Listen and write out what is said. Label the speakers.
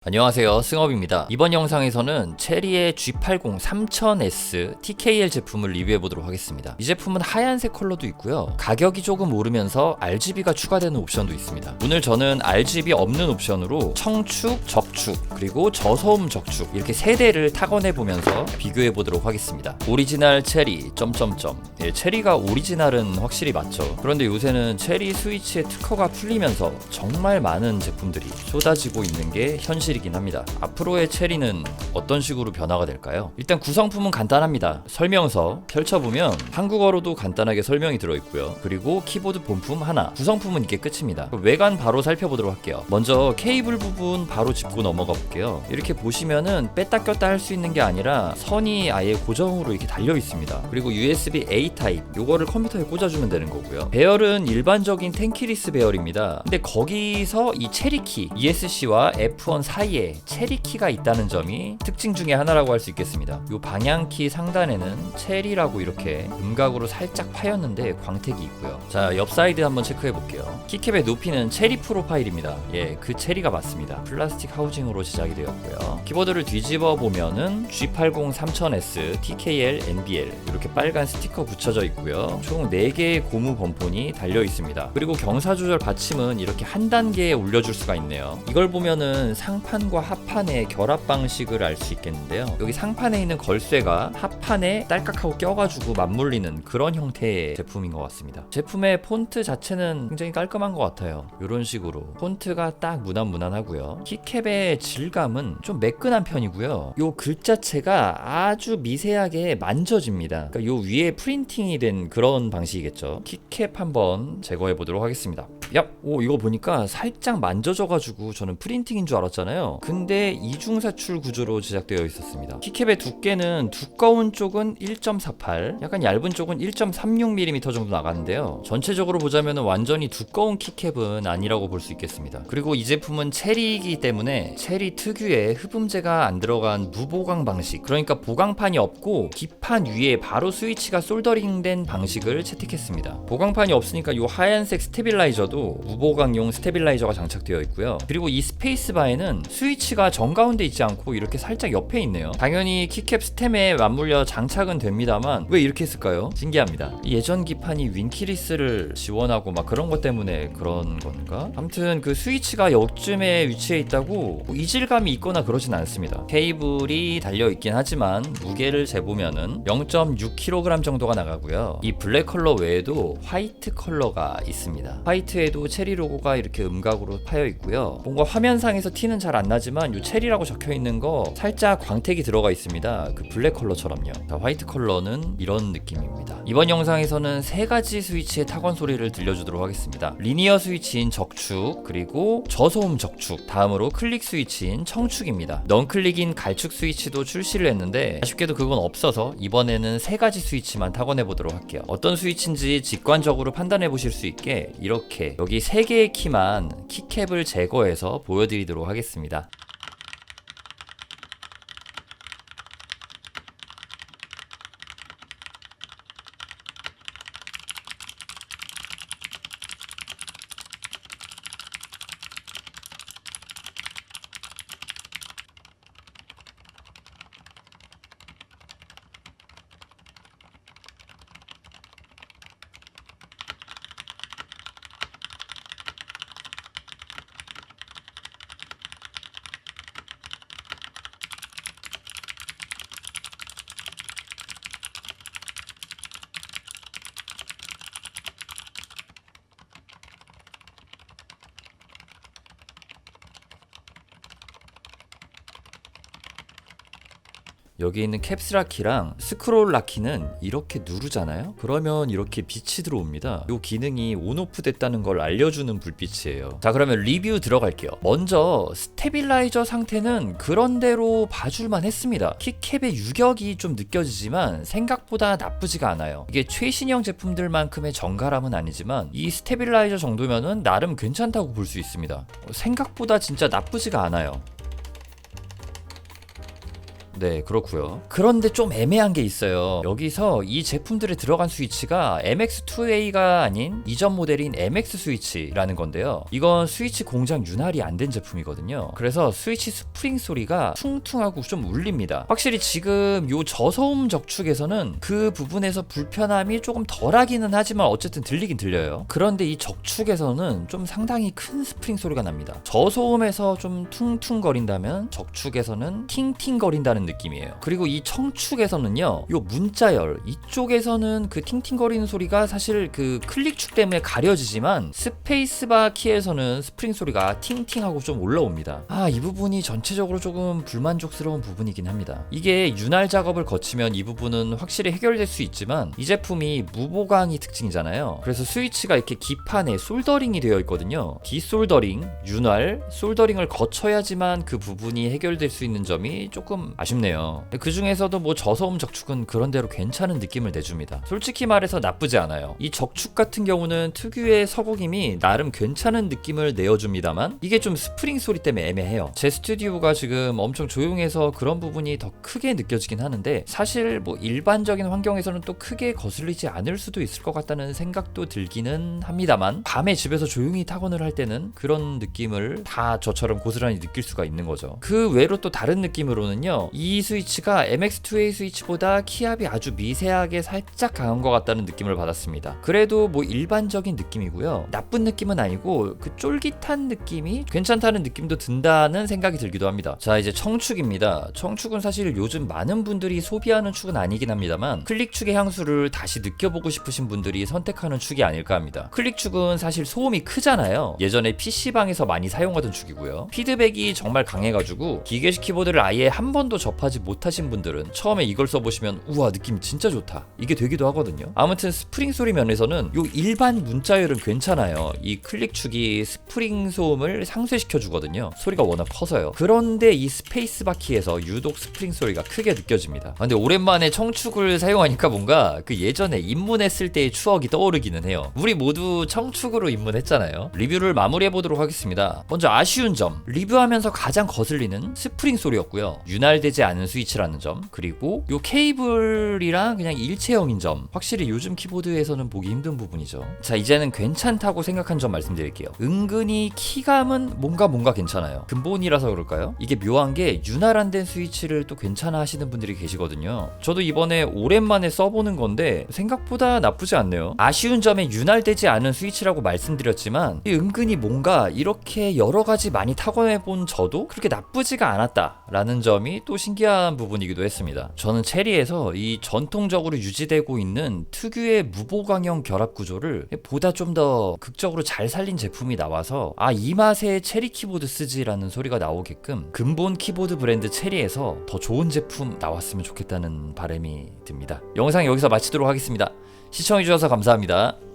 Speaker 1: 안녕하세요, 승업입니다. 이번 영상에서는 체리의 G80 3000S TKL 제품을 리뷰해보도록 하겠습니다. 이 제품은 하얀색 컬러도 있고요, 가격이 조금 오르면서 RGB가 추가되는 옵션도 있습니다. 오늘 저는 RGB 없는 옵션으로 청축, 적축, 그리고 저소음 적축 이렇게 세 대를 타건해보면서 비교해보도록 하겠습니다. 오리지널 체리... 예, 체리가 오리지널은 확실히 맞죠. 그런데 요새는 체리 스위치의 특허가 풀리면서 정말 많은 제품들이 쏟아지고 있는 게 현실이긴 합니다. 앞으로의 체리는 어떤 식으로 변화가 될까요? 일단 구성품은 간단합니다. 설명서 펼쳐보면 한국어로도 간단하게 설명이 들어있고요. 그리고 키보드 본품 하나, 구성품은 이게 끝입니다. 외관 바로 살펴보도록 할게요. 먼저 케이블 부분 바로 짚고 넘어가 볼게요. 이렇게 보시면은 뺐다 꼈다 할 수 있는 게 아니라 선이 아예 고정으로 이렇게 달려 있습니다. 그리고 USB-A 타입, 요거를 컴퓨터에 꽂아주면 되는 거고요. 배열은 일반적인 텐키리스 배열입니다. 근데 거기서 이 체리키 ESC와 F1 사이에 체리키가 있다는 점이 특징 중에 하나라고 할 수 있겠습니다. 요 방향키 상단에는 체리라고 이렇게 음각으로 살짝 파였는데 광택이 있고요. 자, 옆 사이드 한번 체크해 볼게요. 키캡의 높이는 체리 프로파일입니다. 예, 그 체리가 맞습니다. 플라스틱 하우징으로 제작이 되었고요. 키보드를 뒤집어 보면은 G80 3000S TKL NBL 이렇게 빨간 스티커 붙여져 있고요. 총 4개의 고무 범폰이 달려 있습니다. 그리고 경사 조절 받침은 이렇게 한 단계에 올려줄 수가 있네요. 이걸 보면은 상판과 하판의 결합 방식을 알 수 있겠는데요. 여기 상판에 있는 걸쇠가 하판에 딸깍하고 껴가지고 맞물리는 그런 형태의 제품인 것 같습니다. 제품의 폰트 자체는 굉장히 깔끔한 것 같아요. 이런 식으로 폰트가 딱 무난무난하고요. 키캡의 질감은 좀 매끈한 편이고요. 요 글자체가 아주 미세하게 만져집니다. 그러니까 요 위에 프린팅이 된 그런 방식이겠죠. 키캡 한번 제거해 보도록 하겠습니다. 야, 오, 이거 보니까 살짝 만져져가지고 저는 프린팅인 줄 알았잖아요. 근데 이중사출 구조로 제작되어 있었습니다. 키캡의 두께는 두꺼운 쪽은 1.48, 약간 얇은 쪽은 1.36mm 정도 나가는데요. 전체적으로 보자면 완전히 두꺼운 키캡은 아니라고 볼 수 있겠습니다. 그리고 이 제품은 체리이기 때문에 체리 특유의 흡음재가 안 들어간 무보강 방식, 그러니까 보강판이 없고 기판 위에 바로 스위치가 솔더링된 방식을 채택했습니다. 보강판이 없으니까 이 하얀색 스테빌라이저도 무보강용 스테빌라이저가 장착되어 있고요. 그리고 이 스페이스바에는 스위치가 정가운데 있지 않고 이렇게 살짝 옆에 있네요. 당연히 키캡 스템에 맞물려 장착은 됩니다만 왜 이렇게 했을까요? 신기합니다. 예전 기판이 윈키리스를 지원하고 막 그런 것 때문에 그런 건가? 아무튼 그 스위치가 요쯤에 위치해 있다고 이질감이 있거나 그러진 않습니다. 케이블이 달려있긴 하지만 무게를 재보면은 0.6kg 정도가 나가고요. 이 블랙 컬러 외에도 화이트 컬러가 있습니다. 화이트에도 체리 로고가 이렇게 음각으로 파여 있고요. 뭔가 화면상에서 티는 잘 안 나지만 이 체리라고 적혀 있는 거 살짝 광택이 들어가 있습니다. 그 블랙 컬러처럼요. 자, 화이트 컬러는 이런 느낌입니다. 이번 영상에서는 3가지 스위치의 타건 소리를 들려주도록 하겠습니다. 리니어 스위치인 적축, 그리고 저소음 적축, 다음으로 클릭 스위치인 청축입니다. 넌클릭인 갈축 스위치도 출시를 했는데 아쉽게도 그건 없어서 이번에는 3가지 스위치만 타건해 보도록 할게요. 어떤 스위치인지 직관적으로 판단해 보실 수 있게 이렇게 여기 3개의 키만 키캡을 제거해서 보여드리도록 하겠습니다. 여기 있는 캡스락 키랑 스크롤 락키는 이렇게 누르잖아요? 그러면 이렇게 빛이 들어옵니다. 이 기능이 온오프 됐다는 걸 알려주는 불빛이에요. 자, 그러면 리뷰 들어갈게요. 먼저 스테빌라이저 상태는 그런대로 봐줄만 했습니다. 키캡의 유격이 좀 느껴지지만 생각보다 나쁘지가 않아요. 이게 최신형 제품들만큼의 정갈함은 아니지만 이 스테빌라이저 정도면은 나름 괜찮다고 볼 수 있습니다. 생각보다 진짜 나쁘지가 않아요. 네, 그렇고요. 그런데 좀 애매한 게 있어요. 여기서 이 제품들에 들어간 스위치가 MX2A가 아닌 이전 모델인 MX 스위치라는 건데요. 이건 스위치 공장 윤활이 안 된 제품이거든요. 그래서 스위치 스프링 소리가 퉁퉁하고 좀 울립니다. 확실히 지금 요 저소음 적축에서는 그 부분에서 불편함이 조금 덜하기는 하지만 어쨌든 들리긴 들려요. 그런데 이 적축에서는 좀 상당히 큰 스프링 소리가 납니다. 저소음에서 좀 퉁퉁거린다면 적축에서는 팅팅거린다는 느낌이에요. 그리고 이 청축에서는요, 요 문자열 이쪽에서는 그 팅팅거리는 소리가 사실 그 클릭축 때문에 가려지지만 스페이스바 키에서는 스프링 소리가 팅팅하고 좀 올라옵니다. 이 부분이 전체적으로 조금 불만족스러운 부분이긴 합니다. 이게 윤활 작업을 거치면 이 부분은 확실히 해결될 수 있지만 이 제품이 무보강이 특징이잖아요. 그래서 스위치가 이렇게 기판에 솔더링이 되어 있거든요. 디솔더링, 윤활, 솔더링을 거쳐야지만 그 부분이 해결될 수 있는 점이 조금 아쉽네요. 그 중에서도 뭐 저소음 적축은 그런대로 괜찮은 느낌을 내줍니다. 솔직히 말해서 나쁘지 않아요. 이 적축 같은 경우는 특유의 서곡임이 나름 괜찮은 느낌을 내어줍니다만 이게 좀 스프링 소리 때문에 애매해요. 제 스튜디오가 지금 엄청 조용해서 그런 부분이 더 크게 느껴지긴 하는데 사실 뭐 일반적인 환경에서는 또 크게 거슬리지 않을 수도 있을 것 같다는 생각도 들기는 합니다만 밤에 집에서 조용히 타건을 할 때는 그런 느낌을 다 저처럼 고스란히 느낄 수가 있는 거죠. 그 외로 또 다른 느낌으로는요, 이 스위치가 MX2A 스위치보다 키압이 아주 미세하게 살짝 강한 것 같다는 느낌을 받았습니다. 그래도 뭐 일반적인 느낌이고요, 나쁜 느낌은 아니고 그 쫄깃한 느낌이 괜찮다는 느낌도 든다는 생각이 들기도 합니다. 자, 이제 청축입니다. 청축은 사실 요즘 많은 분들이 소비하는 축은 아니긴 합니다만 클릭축의 향수를 다시 느껴보고 싶으신 분들이 선택하는 축이 아닐까 합니다. 클릭축은 사실 소음이 크잖아요. 예전에 PC방에서 많이 사용하던 축이고요. 피드백이 정말 강해가지고 기계식 키보드를 아예 한 번도 접하지 못하신 분들은 처음에 이걸 써보시면 우와 느낌 진짜 좋다 이게 되기도 하거든요. 아무튼 스프링 소리 면에서는 요 일반 문자열은 괜찮아요. 이 클릭축이 스프링 소음을 상쇄시켜 주거든요. 소리가 워낙 커서요. 그런데 이 스페이스바 키에서 유독 스프링 소리가 크게 느껴집니다. 근데 오랜만에 청축을 사용하니까 뭔가 그 예전에 입문했을 때의 추억이 떠오르기는 해요. 우리 모두 청축으로 입문했잖아요. 리뷰를 마무리해보도록 하겠습니다. 먼저 아쉬운 점, 리뷰하면서 가장 거슬리는 스프링 소리였고요. 윤활되지 않은 스위치라는 점, 그리고 요 케이블이랑 그냥 일체형인 점, 확실히 요즘 키보드에서는 보기 힘든 부분이죠. 자, 이제는 괜찮다고 생각한 점 말씀드릴게요. 은근히 키감은 뭔가 괜찮아요. 근본이라서 그럴까요? 이게 묘한 게 윤활 안 된 스위치를 또 괜찮아 하시는 분들이 계시거든요. 저도 이번에 오랜만에 써보는 건데 생각보다 나쁘지 않네요. 아쉬운 점에 윤활되지 않은 스위치라고 말씀드렸지만 은근히 뭔가 이렇게 여러가지 많이 타건해본 저도 그렇게 나쁘지가 않았다라는 점이 또 신기한 부분이기도 했습니다. 저는 체리에서 이 전통적으로 유지되고 있는 특유의 무보강형 결합 구조를 보다 좀 더 극적으로 잘 살린 제품이 나와서 이 맛에 체리 키보드 쓰지라는 소리가 나오게끔 근본 키보드 브랜드 체리에서 더 좋은 제품 나왔으면 좋겠다는 바람이 듭니다. 영상 여기서 마치도록 하겠습니다. 시청해주셔서 감사합니다.